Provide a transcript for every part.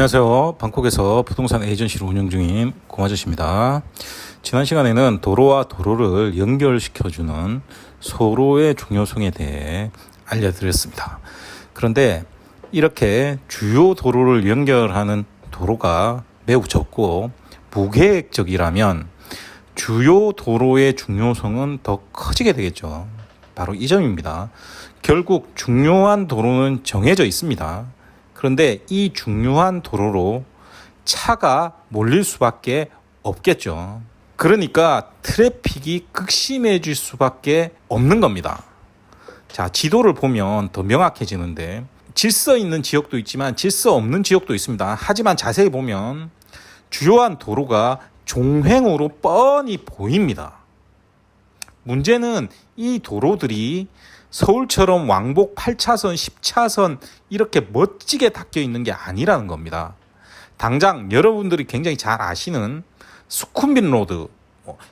안녕하세요. 방콕에서 부동산 에이전시를 운영 중인 공아저씨입니다. 지난 시간에는 도로와 도로를 연결시켜주는 소로의 중요성에 대해 알려드렸습니다. 그런데 이렇게 주요 도로를 연결하는 도로가 매우 적고 무계획적이라면 주요 도로의 중요성은 더 커지게 되겠죠. 바로 이 점입니다. 결국 중요한 도로는 정해져 있습니다. 그런데 이 중요한 도로로 차가 몰릴 수밖에 없겠죠. 그러니까 트래픽이 극심해질 수밖에 없는 겁니다. 자, 지도를 보면 더 명확해지는데 질서 있는 지역도 있지만 질서 없는 지역도 있습니다. 하지만 자세히 보면 주요한 도로가 종횡으로 뻔히 보입니다. 문제는 이 도로들이 서울처럼 왕복 8차선, 10차선 이렇게 멋지게 닦여 있는 게 아니라는 겁니다. 당장 여러분들이 굉장히 잘 아시는 수쿰빈 로드,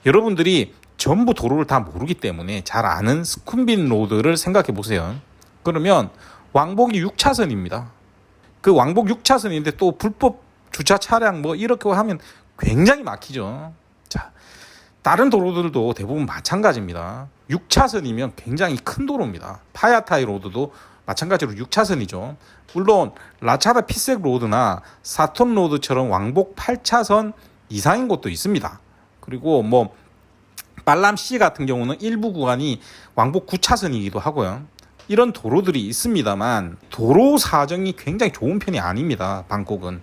여러분들이 전부 도로를 다 모르기 때문에 잘 아는 수쿰빈 로드를 생각해 보세요. 그러면 왕복이 6차선입니다. 그 왕복 6차선인데 또 불법 주차 차량 이렇게 하면 굉장히 막히죠. 자, 다른 도로들도 대부분 마찬가지입니다. 6차선이면 굉장히 큰 도로입니다. 파야타이 로드도 마찬가지로 6차선이죠. 물론 라차다 피색 로드나 사톤 로드처럼 왕복 8차선 이상인 곳도 있습니다. 그리고 발람시 같은 경우는 일부 구간이 왕복 9차선이기도 하고요. 이런 도로들이 있습니다만 도로 사정이 굉장히 좋은 편이 아닙니다. 방콕은.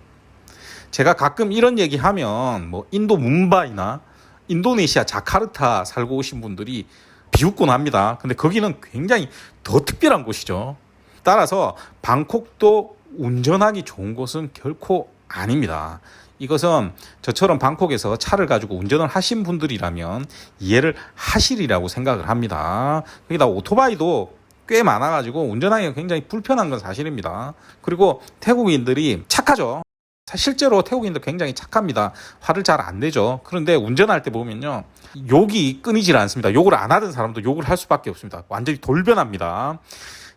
제가 가끔 이런 얘기하면 인도 뭄바이나 인도네시아 자카르타 살고 오신 분들이 비웃곤 합니다. 근데 거기는 굉장히 더 특별한 곳이죠. 따라서 방콕도 운전하기 좋은 곳은 결코 아닙니다. 이것은 저처럼 방콕에서 차를 가지고 운전을 하신 분들이라면 이해를 하시리라고 생각을 합니다. 거기다 오토바이도 꽤 많아가지고 운전하기가 굉장히 불편한 건 사실입니다. 그리고 태국인들이 착하죠. 실제로 태국인들 굉장히 착합니다. 화를 잘 안 내죠. 그런데 운전할 때 보면요, 욕이 끊이질 않습니다. 욕을 안 하던 사람도 욕을 할 수밖에 없습니다. 완전히 돌변합니다.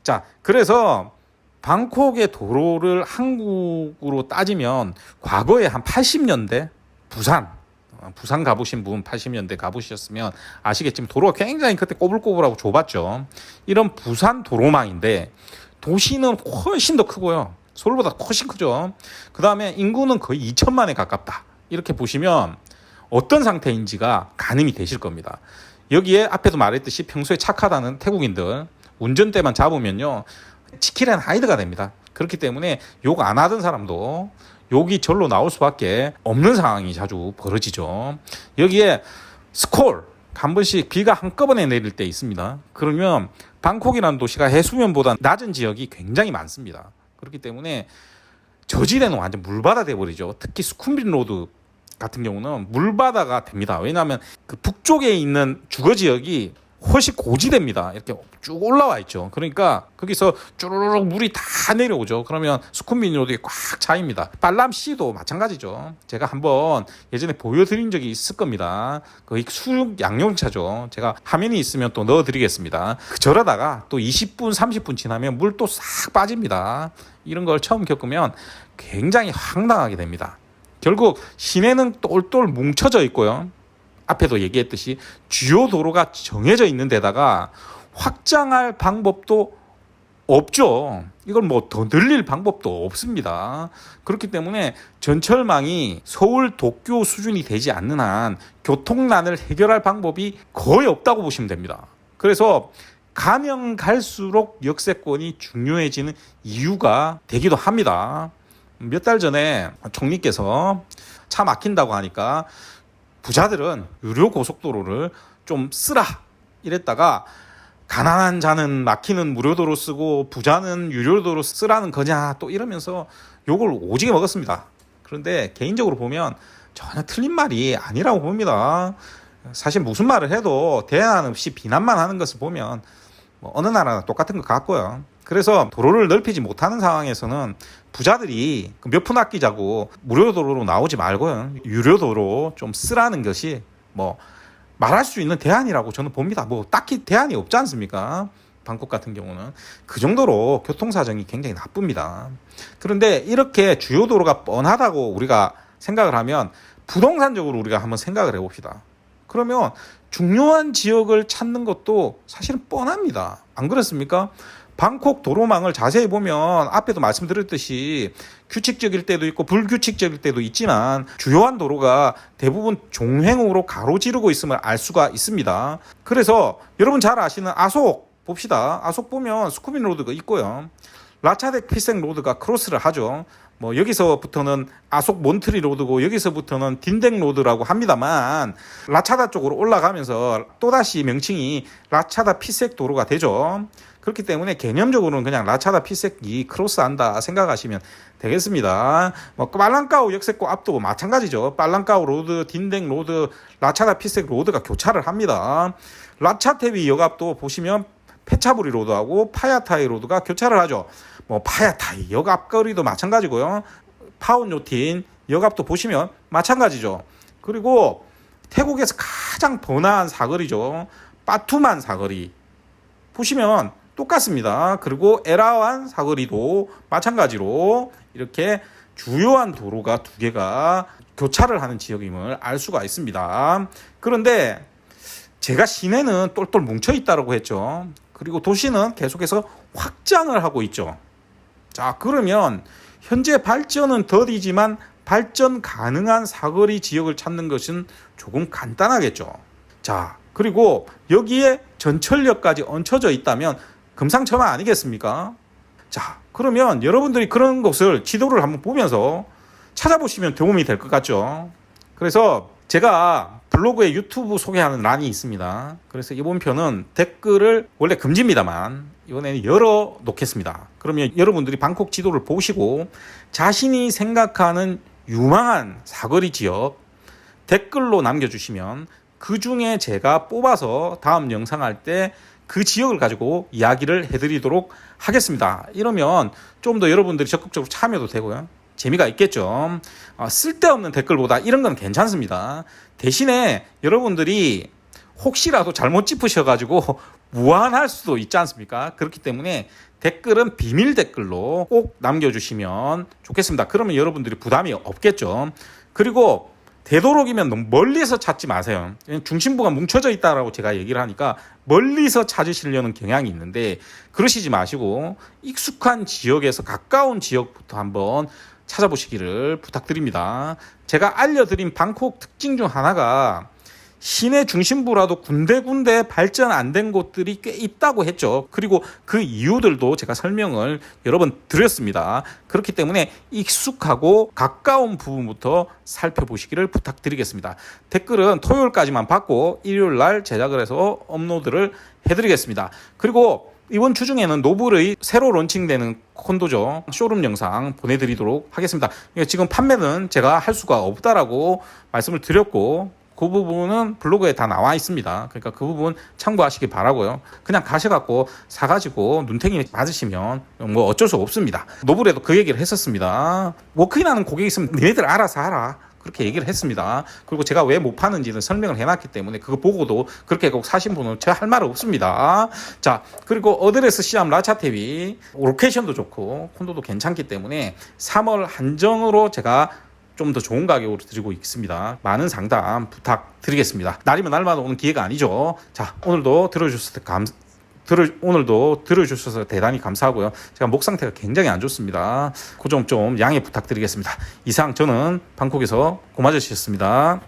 자, 그래서 방콕의 도로를 한국으로 따지면 과거에 한 80년대 부산 가보신 분 80년대 가보셨으면 아시겠지만 도로가 굉장히 그때 꼬불꼬불하고 좁았죠. 이런 부산 도로망인데 도시는 훨씬 더 크고요. 서울보다 훨씬 크죠. 그 다음에 인구는 거의 2천만에 가깝다. 이렇게 보시면 어떤 상태인지가 가늠이 되실 겁니다. 여기에 앞에도 말했듯이 평소에 착하다는 태국인들 운전대만 잡으면요, 치킨앤 하이드가 됩니다. 그렇기 때문에 욕 안 하던 사람도 욕이 절로 나올 수밖에 없는 상황이 자주 벌어지죠. 여기에 스콜 한 번씩 비가 한꺼번에 내릴 때 있습니다. 그러면 방콕이라는 도시가 해수면보다 낮은 지역이 굉장히 많습니다. 그렇기 때문에 저지대는 완전 물바다 돼버리죠. 특히 수쿰빈 로드 같은 경우는 물바다가 됩니다. 왜냐하면 그 북쪽에 있는 주거 지역이 훨씬 고지대입니다. 이렇게 쭉 올라와 있죠. 그러니까 거기서 쭈르륵 물이 다 내려오죠. 그러면 수쿰빈 로드에 꽉 차입니다. 발람시도 마찬가지죠. 제가 한번 예전에 보여드린 적이 있을 겁니다. 거의 수륙 양용차죠. 제가 화면이 있으면 또 넣어드리겠습니다. 저러다가 또 20분 30분 지나면 물 또 싹 빠집니다. 이런 걸 처음 겪으면 굉장히 황당하게 됩니다. 결국 시내는 똘똘 뭉쳐져 있고요. 앞에도 얘기했듯이 주요 도로가 정해져 있는 데다가 확장할 방법도 없죠. 이걸 더 늘릴 방법도 없습니다. 그렇기 때문에 전철망이 서울 도쿄 수준이 되지 않는 한 교통난을 해결할 방법이 거의 없다고 보시면 됩니다. 그래서 가면 갈수록 역세권이 중요해지는 이유가 되기도 합니다. 몇 달 전에 총리께서 차 막힌다고 하니까 부자들은 유료 고속도로를 좀 쓰라 이랬다가 가난한 자는 막히는 무료도로 쓰고 부자는 유료도로 쓰라는 거냐 또 이러면서 욕을 오지게 먹었습니다. 그런데 개인적으로 보면 전혀 틀린 말이 아니라고 봅니다. 사실 무슨 말을 해도 대안 없이 비난만 하는 것을 보면 어느 나라나 똑같은 것 같고요. 그래서 도로를 넓히지 못하는 상황에서는 부자들이 몇 푼 아끼자고 무료도로로 나오지 말고요, 유료도로 좀 쓰라는 것이 말할 수 있는 대안이라고 저는 봅니다. 딱히 대안이 없지 않습니까? 방콕 같은 경우는 그 정도로 교통사정이 굉장히 나쁩니다. 그런데 이렇게 주요 도로가 뻔하다고 우리가 생각을 하면 부동산적으로 우리가 한번 생각을 해봅시다. 그러면 중요한 지역을 찾는 것도 사실은 뻔합니다. 안 그렇습니까? 방콕 도로망을 자세히 보면 앞에도 말씀드렸듯이 규칙적일 때도 있고 불규칙적일 때도 있지만 주요한 도로가 대부분 종횡으로 가로지르고 있음을 알 수가 있습니다. 그래서 여러분 잘 아시는 아속 봅시다. 아속 보면 수쿠빈 로드가 있고요. 라차덱 피색 로드가 크로스를 하죠. 뭐 여기서부터는 아속 몬트리 로드고 여기서부터는 딘댕 로드라고 합니다만 라차다 쪽으로 올라가면서 또다시 명칭이 라차다 피색 도로가 되죠. 그렇기 때문에 개념적으로는 그냥 라차다 피색이 크로스한다 생각하시면 되겠습니다. 뭐 빨랑까오 역세권 앞도 마찬가지죠. 빨랑까오 로드, 딘댕 로드, 라차다 피색 로드가 교차를 합니다. 라차테비 역 앞도 보시면 페차부리 로드하고 파야타이 로드가 교차를 하죠. 뭐 파야타이 역 앞거리도 마찬가지고요. 파운요틴 역 앞도 보시면 마찬가지죠. 그리고 태국에서 가장 번화한 사거리죠. 빠투만 사거리 보시면 똑같습니다. 그리고 에라완 사거리도 마찬가지로 이렇게 주요한 도로가 두 개가 교차를 하는 지역임을 알 수가 있습니다. 그런데 제가 시내는 똘똘 뭉쳐있다고 했죠. 그리고 도시는 계속해서 확장을 하고 있죠. 자, 그러면 현재 발전은 더디지만 발전 가능한 사거리 지역을 찾는 것은 조금 간단하겠죠. 자, 그리고 여기에 전철역까지 얹혀져 있다면 금상첨화 아니겠습니까? 자, 그러면 여러분들이 그런 것을 지도를 한번 보면서 찾아보시면 도움이 될 것 같죠. 그래서 제가 블로그에 유튜브 소개하는 란이 있습니다. 그래서 이번 편은 댓글을 원래 금지입니다만 이번에는 열어 놓겠습니다. 그러면 여러분들이 방콕 지도를 보시고 자신이 생각하는 유망한 사거리 지역 댓글로 남겨주시면 그 중에 제가 뽑아서 다음 영상 할 때 그 지역을 가지고 이야기를 해드리도록 하겠습니다. 이러면 좀 더 여러분들이 적극적으로 참여도 되고요. 재미가 있겠죠. 쓸데없는 댓글보다 이런 건 괜찮습니다. 대신에 여러분들이 혹시라도 잘못 짚으셔가지고 무안할 수도 있지 않습니까? 그렇기 때문에 댓글은 비밀 댓글로 꼭 남겨주시면 좋겠습니다. 그러면 여러분들이 부담이 없겠죠. 그리고 되도록이면 너무 멀리서 찾지 마세요. 중심부가 뭉쳐져 있다라고 제가 얘기를 하니까 멀리서 찾으시려는 경향이 있는데 그러시지 마시고 익숙한 지역에서 가까운 지역부터 한번 찾아보시기를 부탁드립니다. 제가 알려드린 방콕 특징 중 하나가 시내 중심부라도 군데군데 발전 안 된 곳들이 꽤 있다고 했죠. 그리고 그 이유들도 제가 설명을 여러 번 드렸습니다. 그렇기 때문에 익숙하고 가까운 부분부터 살펴보시기를 부탁드리겠습니다. 댓글은 토요일까지만 받고 일요일 날 제작을 해서 업로드를 해드리겠습니다. 그리고 이번 주 중에는 노블의 새로 론칭되는 콘도죠. 쇼룸 영상 보내드리도록 하겠습니다. 지금 판매는 제가 할 수가 없다라고 말씀을 드렸고 그 부분은 블로그에 다 나와 있습니다. 그러니까 그 부분 참고하시기 바라고요. 그냥 가셔갖고 사가지고 눈탱이 맞으시면 뭐 어쩔 수 없습니다. 노블에도 그 얘기를 했었습니다. 워크인하는 고객이 있으면 너희들 알아서 하라. 그렇게 얘기를 했습니다. 그리고 제가 왜 못 파는지는 설명을 해놨기 때문에 그거 보고도 그렇게 꼭 사신 분은 제가 할 말은 없습니다. 자, 그리고 어드레스 시암 라차테비 로케이션도 좋고 콘도도 괜찮기 때문에 3월 한정으로 제가 좀 더 좋은 가격으로 드리고 있습니다. 많은 상담 부탁드리겠습니다. 날이면 날마다 오는 기회가 아니죠. 자, 오늘도 들어주셔서 대단히 감사하고요. 제가 목 상태가 굉장히 안 좋습니다. 그 점 좀 양해 부탁드리겠습니다. 이상 저는 방콕에서 고마저씨였습니다.